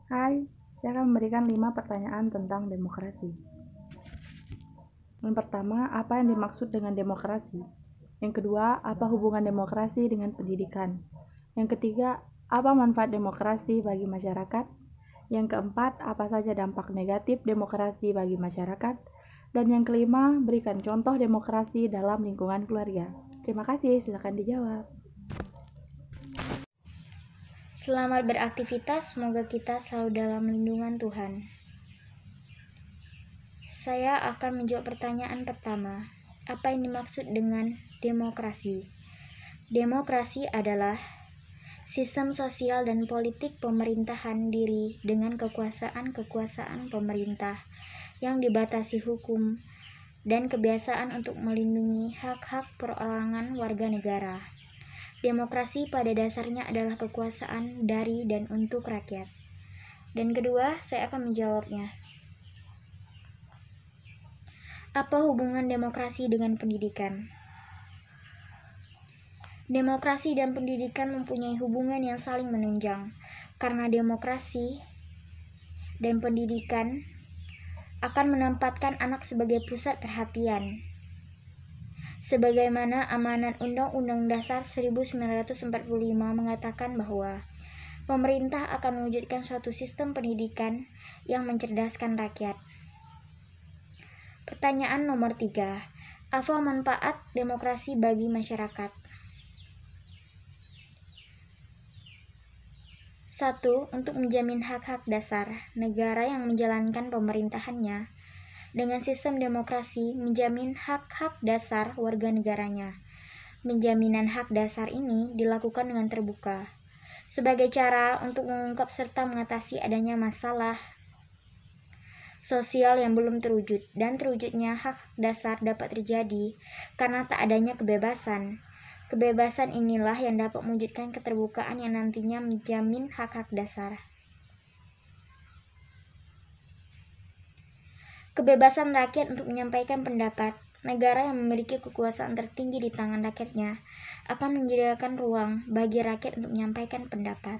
Hai, saya akan memberikan 5 pertanyaan tentang demokrasi. Yang pertama, apa yang dimaksud dengan demokrasi? Yang kedua, apa hubungan demokrasi dengan pendidikan? Yang ketiga, apa manfaat demokrasi bagi masyarakat? Yang keempat, apa saja dampak negatif demokrasi bagi masyarakat? Dan yang kelima, berikan contoh demokrasi dalam lingkungan keluarga. Terima kasih, silakan dijawab. Selamat beraktivitas, semoga kita selalu dalam lindungan Tuhan. Saya akan menjawab pertanyaan pertama. Apa yang dimaksud dengan demokrasi? Demokrasi adalah sistem sosial dan politik pemerintahan diri dengan kekuasaan pemerintah yang dibatasi hukum dan kebiasaan untuk melindungi hak-hak perorangan warga negara. Demokrasi pada dasarnya adalah kekuasaan dari dan untuk rakyat. Dan kedua, saya akan menjawabnya. Apa hubungan demokrasi dengan pendidikan? Demokrasi dan pendidikan mempunyai hubungan yang saling menunjang, karena demokrasi dan pendidikan akan menempatkan anak sebagai pusat perhatian. Sebagaimana amanat Undang-Undang Dasar 1945 mengatakan bahwa pemerintah akan mewujudkan suatu sistem pendidikan yang mencerdaskan rakyat. Pertanyaan nomor 3. Apa manfaat demokrasi bagi masyarakat? 1. Untuk menjamin hak-hak dasar. Negara yang menjalankan pemerintahannya dengan sistem demokrasi menjamin hak-hak dasar warga negaranya. Penjaminan hak dasar ini dilakukan dengan terbuka, sebagai cara untuk mengungkap serta mengatasi adanya masalah sosial yang belum terwujud, dan terwujudnya hak dasar dapat terjadi karena tak adanya kebebasan. Kebebasan inilah yang dapat mewujudkan keterbukaan yang nantinya menjamin hak-hak dasar. Kebebasan rakyat untuk menyampaikan pendapat. Negara yang memiliki kekuasaan tertinggi di tangan rakyatnya akan menyediakan ruang bagi rakyat untuk menyampaikan pendapat.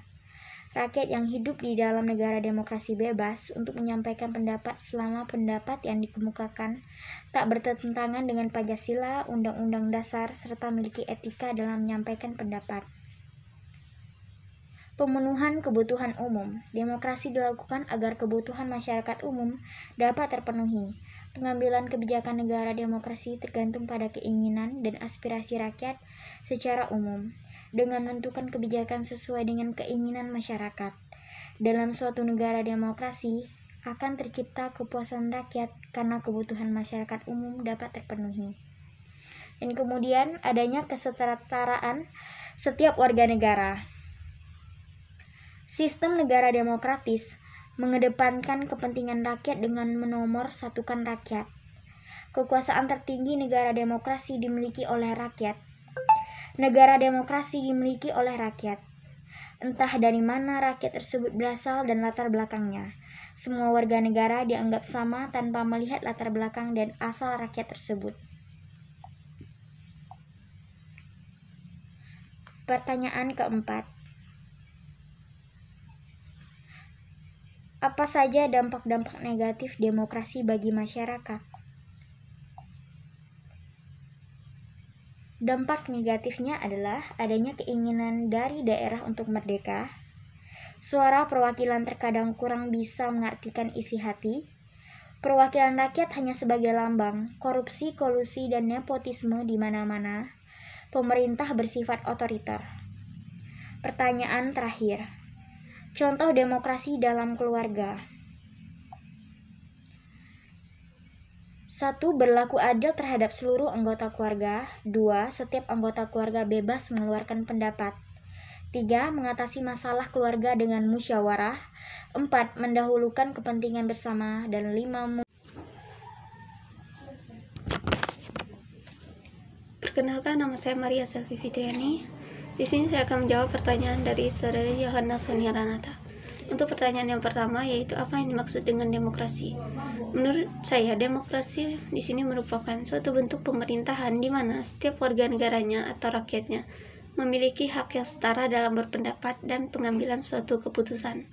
Rakyat yang hidup di dalam negara demokrasi bebas untuk menyampaikan pendapat selama pendapat yang dikemukakan tak bertentangan dengan Pancasila, Undang-Undang Dasar, serta memiliki etika dalam menyampaikan pendapat. Pemenuhan kebutuhan umum. Demokrasi dilakukan agar kebutuhan masyarakat umum dapat terpenuhi. Pengambilan kebijakan negara demokrasi tergantung pada keinginan dan aspirasi rakyat secara umum, dengan menentukan kebijakan sesuai dengan keinginan masyarakat. Dalam suatu negara demokrasi, akan tercipta kepuasan rakyat karena kebutuhan masyarakat umum dapat terpenuhi. Dan kemudian adanya kesetaraan setiap warga negara. Sistem negara demokratis mengedepankan kepentingan rakyat dengan menomor satukan rakyat. Kekuasaan tertinggi negara demokrasi dimiliki oleh rakyat. Negara demokrasi dimiliki oleh rakyat. Entah dari mana rakyat tersebut berasal dan latar belakangnya. Semua warga negara dianggap sama tanpa melihat latar belakang dan asal rakyat tersebut. Pertanyaan keempat. Apa saja dampak-dampak negatif demokrasi bagi masyarakat? Dampak negatifnya adalah adanya keinginan dari daerah untuk merdeka. Suara perwakilan terkadang kurang bisa mengartikan isi hati. Perwakilan rakyat hanya sebagai lambang. Korupsi, kolusi, dan nepotisme di mana-mana. Pemerintah bersifat otoriter. Pertanyaan terakhir. Contoh demokrasi dalam keluarga. 1. Berlaku adil terhadap seluruh anggota keluarga. 2. Setiap anggota keluarga bebas mengeluarkan pendapat. 3. Mengatasi masalah keluarga dengan musyawarah. 4. Mendahulukan kepentingan bersama. Dan 5. Perkenalkan, nama saya Maria Selvi Fitriani. Di sini saya akan menjawab pertanyaan dari saudari Yohana Sonia Ranata. Untuk pertanyaan yang pertama, yaitu apa yang dimaksud dengan demokrasi? Menurut saya, demokrasi di sini merupakan suatu bentuk pemerintahan di mana setiap warga negaranya atau rakyatnya memiliki hak yang setara dalam berpendapat dan pengambilan suatu keputusan.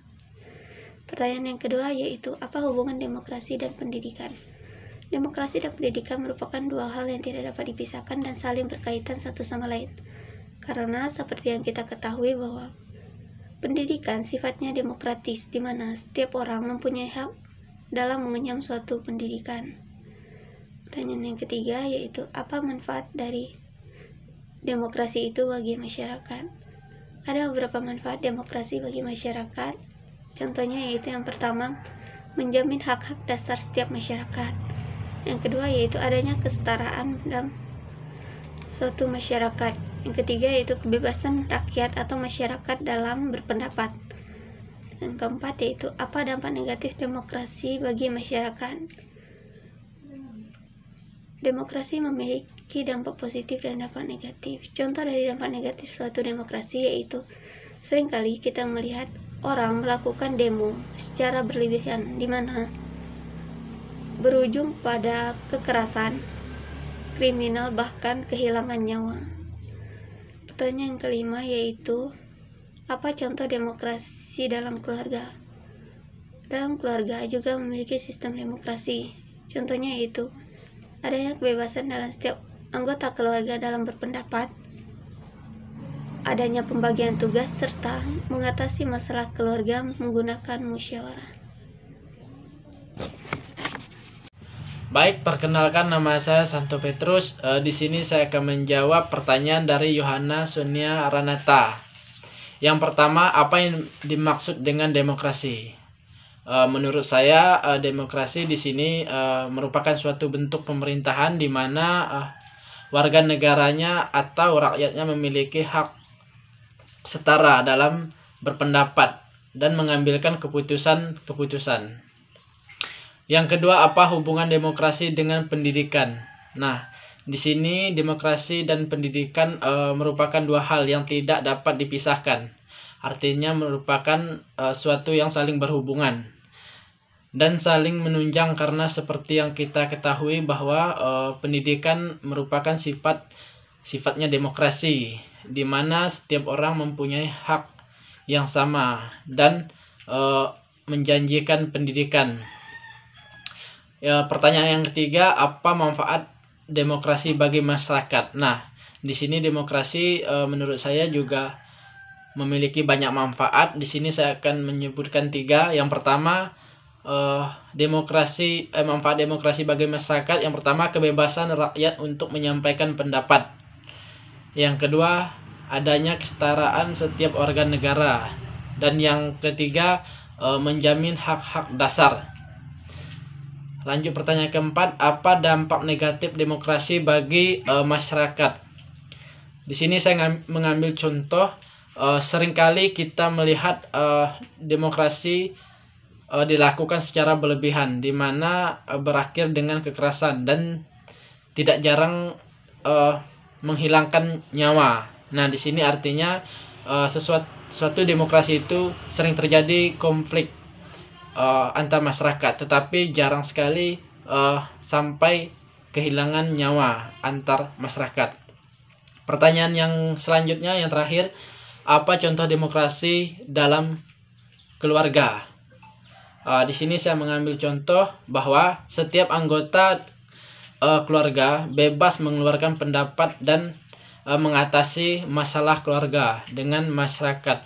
Pertanyaan yang kedua yaitu apa hubungan demokrasi dan pendidikan? Demokrasi dan pendidikan merupakan dua hal yang tidak dapat dipisahkan dan saling berkaitan satu sama lain. Karena seperti yang kita ketahui bahwa pendidikan sifatnya demokratis, di mana setiap orang mempunyai hak dalam mengenyam suatu pendidikan. Pertanyaan yang ketiga yaitu apa manfaat dari demokrasi itu bagi masyarakat? Ada beberapa manfaat demokrasi bagi masyarakat. Contohnya yaitu yang pertama, menjamin hak-hak dasar setiap masyarakat. Yang kedua yaitu adanya kesetaraan dalam suatu masyarakat. Yang ketiga yaitu kebebasan rakyat atau masyarakat dalam berpendapat. Yang keempat yaitu apa dampak negatif demokrasi bagi masyarakat. Demokrasi memiliki dampak positif dan dampak negatif. Contoh dari dampak negatif suatu demokrasi yaitu seringkali kita melihat orang melakukan demo secara berlebihan, di mana berujung pada kekerasan, kriminal, bahkan kehilangan nyawa. Pertanyaan yang kelima yaitu apa contoh demokrasi dalam keluarga? Dalam keluarga juga memiliki sistem demokrasi. Contohnya yaitu adanya kebebasan dalam setiap anggota keluarga dalam berpendapat, adanya pembagian tugas, serta mengatasi masalah keluarga menggunakan musyawarah. Baik, perkenalkan nama saya Santo Petrus. Di sini saya akan menjawab pertanyaan dari Yohana Sonia Ranata. Yang pertama, apa yang dimaksud dengan demokrasi? Menurut saya, demokrasi di sini merupakan suatu bentuk pemerintahan di mana warga negaranya atau rakyatnya memiliki hak setara dalam berpendapat dan mengambilkan keputusan-keputusan. Yang kedua, apa hubungan demokrasi dengan pendidikan? Nah, di sini demokrasi dan pendidikan merupakan dua hal yang tidak dapat dipisahkan. Artinya merupakan suatu yang saling berhubungan dan saling menunjang, karena seperti yang kita ketahui bahwa pendidikan merupakan sifatnya demokrasi, di mana setiap orang mempunyai hak yang sama dan menjanjikan pendidikan. Pertanyaan yang ketiga, apa manfaat demokrasi bagi masyarakat? Nah, di sini demokrasi menurut saya juga memiliki banyak manfaat. Di sini saya akan menyebutkan 3. Yang pertama, manfaat demokrasi bagi masyarakat. Yang pertama, kebebasan rakyat untuk menyampaikan pendapat. Yang kedua, adanya kesetaraan setiap warga negara. Dan yang ketiga, menjamin hak-hak dasar. Lanjut pertanyaan keempat, apa dampak negatif demokrasi bagi masyarakat? Di sini saya mengambil contoh, seringkali kita melihat demokrasi dilakukan secara berlebihan, di mana berakhir dengan kekerasan dan tidak jarang menghilangkan nyawa. Nah, di sini artinya suatu demokrasi itu sering terjadi konflik antar masyarakat, tetapi jarang sekali sampai kehilangan nyawa antar masyarakat. Pertanyaan yang selanjutnya, yang terakhir, apa contoh demokrasi dalam keluarga? Di sini saya mengambil contoh bahwa setiap anggota keluarga bebas mengeluarkan pendapat dan mengatasi masalah keluarga dengan masyarakat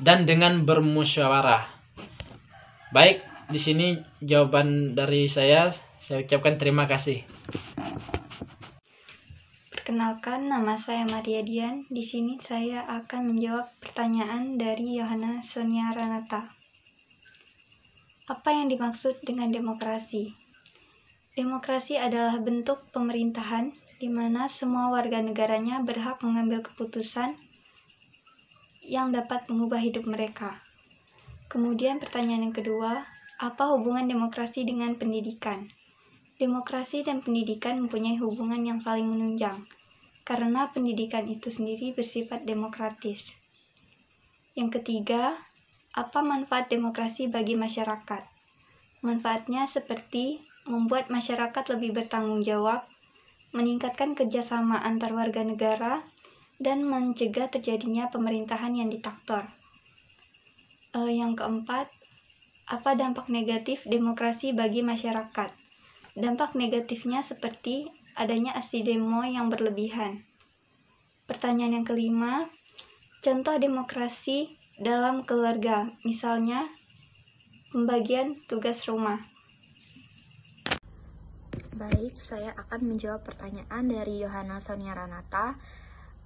dan dengan bermusyawarah. Baik, di sini jawaban dari saya ucapkan terima kasih. Perkenalkan, nama saya Maria Dian. Di sini saya akan menjawab pertanyaan dari Yohana Sonia Ranata. Apa yang dimaksud dengan demokrasi? Demokrasi adalah bentuk pemerintahan di mana semua warga negaranya berhak mengambil keputusan yang dapat mengubah hidup mereka. Kemudian pertanyaan yang kedua, apa hubungan demokrasi dengan pendidikan? Demokrasi dan pendidikan mempunyai hubungan yang saling menunjang, karena pendidikan itu sendiri bersifat demokratis. Yang ketiga, apa manfaat demokrasi bagi masyarakat? Manfaatnya seperti membuat masyarakat lebih bertanggung jawab, meningkatkan kerjasama antar warga negara, dan mencegah terjadinya pemerintahan yang diktator. Yang keempat, Apa dampak negatif demokrasi bagi masyarakat? Dampak negatifnya seperti adanya aksi demo yang berlebihan. Pertanyaan yang kelima, contoh demokrasi dalam keluarga, misalnya pembagian tugas rumah. Baik, saya akan menjawab pertanyaan dari Yohana Sonia Ranata.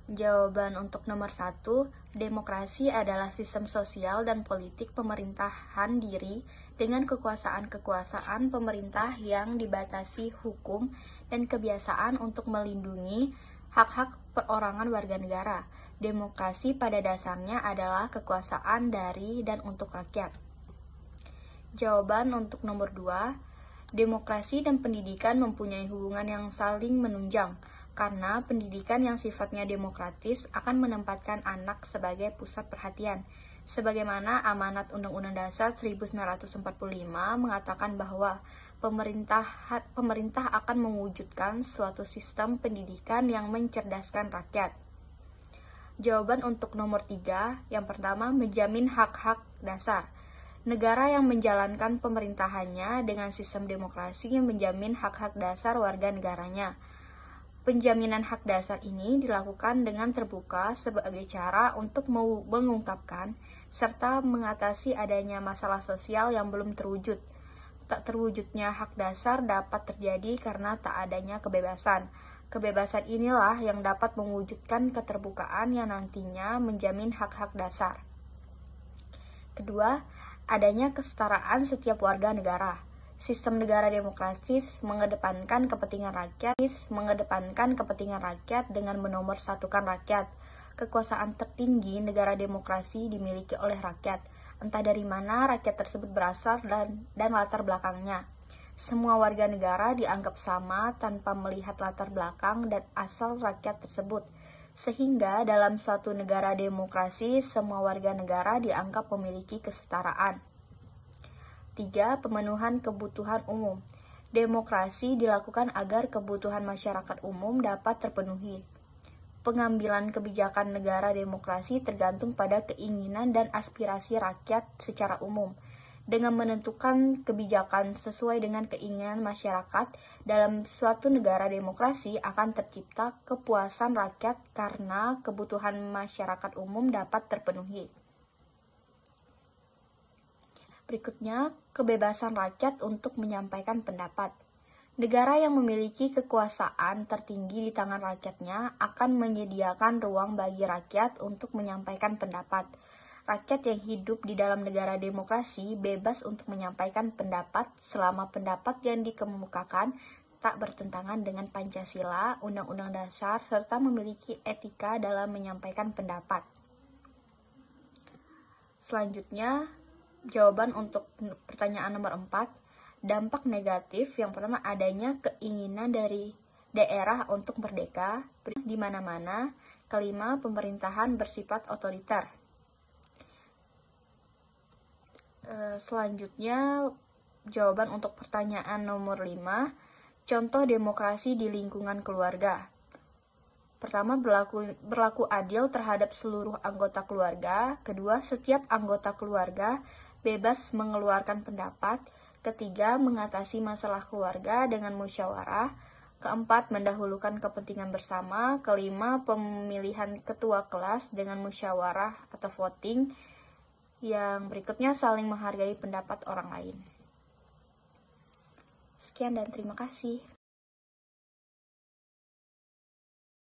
Jawaban untuk nomor 1, demokrasi adalah sistem sosial dan politik pemerintahan diri dengan kekuasaan-kekuasaan pemerintah yang dibatasi hukum dan kebiasaan untuk melindungi hak-hak perorangan warga negara. Demokrasi pada dasarnya adalah kekuasaan dari dan untuk rakyat. Jawaban untuk nomor 2, demokrasi dan pendidikan mempunyai hubungan yang saling menunjang, karena pendidikan yang sifatnya demokratis akan menempatkan anak sebagai pusat perhatian. Sebagaimana amanat Undang-Undang Dasar 1945 mengatakan bahwa pemerintah akan mewujudkan suatu sistem pendidikan yang mencerdaskan rakyat. Jawaban untuk nomor 3, yang pertama, menjamin hak-hak dasar. Negara yang menjalankan pemerintahannya dengan sistem demokrasi yang menjamin hak-hak dasar warga negaranya. Penjaminan hak dasar ini dilakukan dengan terbuka sebagai cara untuk mengungkapkan serta mengatasi adanya masalah sosial yang belum terwujud. Tak terwujudnya hak dasar dapat terjadi karena tak adanya kebebasan. Kebebasan inilah yang dapat mewujudkan keterbukaan yang nantinya menjamin hak-hak dasar. Kedua, adanya kesetaraan setiap warga negara. Sistem negara demokratis mengedepankan kepentingan rakyat dengan menomorsatukan rakyat. Kekuasaan tertinggi negara demokrasi dimiliki oleh rakyat, entah dari mana rakyat tersebut berasal dan latar belakangnya. Semua warga negara dianggap sama tanpa melihat latar belakang dan asal rakyat tersebut. Sehingga dalam suatu negara demokrasi, semua warga negara dianggap memiliki kesetaraan. 3. Pemenuhan kebutuhan umum. Demokrasi dilakukan agar kebutuhan masyarakat umum dapat terpenuhi. Pengambilan kebijakan negara demokrasi tergantung pada keinginan dan aspirasi rakyat secara umum. Dengan menentukan kebijakan sesuai dengan keinginan masyarakat, dalam suatu negara demokrasi akan tercipta kepuasan rakyat karena kebutuhan masyarakat umum dapat terpenuhi. Berikutnya, kebebasan rakyat untuk menyampaikan pendapat. Negara yang memiliki kekuasaan tertinggi di tangan rakyatnya akan menyediakan ruang bagi rakyat untuk menyampaikan pendapat. Rakyat yang hidup di dalam negara demokrasi bebas untuk menyampaikan pendapat selama pendapat yang dikemukakan tak bertentangan dengan Pancasila, Undang-Undang Dasar, serta memiliki etika dalam menyampaikan pendapat. Selanjutnya, jawaban untuk pertanyaan nomor 4, dampak negatif. Yang pertama, adanya keinginan dari daerah untuk merdeka di mana-mana. Kelima, pemerintahan bersifat otoriter. Selanjutnya, jawaban untuk pertanyaan nomor 5, contoh demokrasi di lingkungan keluarga. Pertama, berlaku adil terhadap seluruh anggota keluarga. Kedua, setiap anggota keluarga bebas mengeluarkan pendapat. Ketiga, mengatasi masalah keluarga dengan musyawarah. Keempat, mendahulukan kepentingan bersama. Kelima, pemilihan ketua kelas dengan musyawarah atau voting. Yang berikutnya, saling menghargai pendapat orang lain. Sekian dan terima kasih.